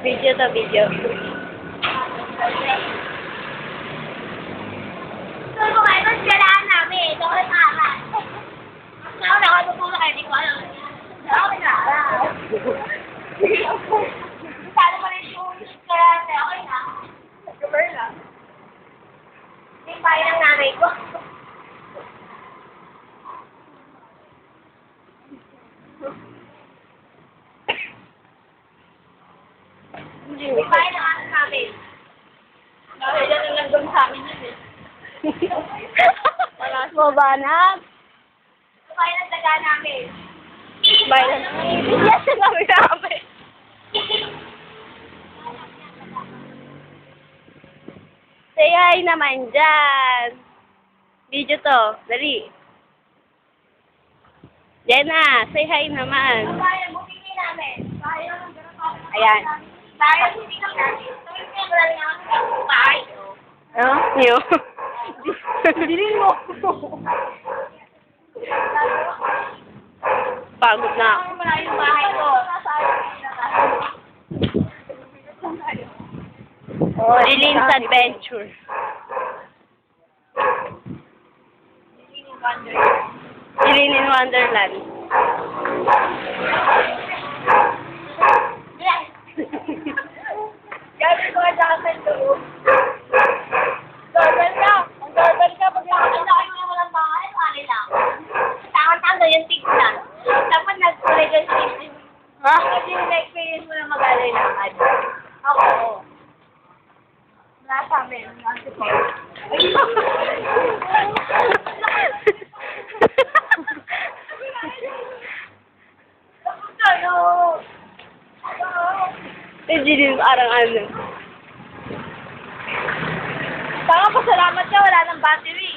Video to video. So, kung ano siyalaan namin, ito ko na aral. Ako nakatutulong kayo, di ko alam. Ako nag-aaral. Sana mo rin yung siyalaan na okay na. Cover na. Hindi kaya ng nanay ko. Hindi kaya ng anak namin. Dahil yan ang nandun sa amin yun eh. Mabanat. Kaya ng daga namin. Bayan. Yes, sabi namin. Say hi naman dyan. Video to. Dali. Jenna, say hi naman. Kaya bukingin namin. Kaya ng Ayan. Kaya hindi ka namin. Tuwing kaya wala rin ako sa bahay. Oh, niyo. Dilin mo. Pagod na ako. Wala yung bahay ko. Lilin's Adventure. Lilin in Wonderland. Gawin ko ang dapat doon. Doorbell ka. Ang doorbell ka. Pag nakakita kayo na walang bahay, pare lang. Tangan-tangan yung tignan. Dapat nag-kulay ka sa isip. Ha? Kasi yung na-experience mo na mag-alay lakad. Ako, oo. Wala sa amin. Kasi po. Ano? Lilin parang ano. Tama, pasalamat ka. Wala ng battery.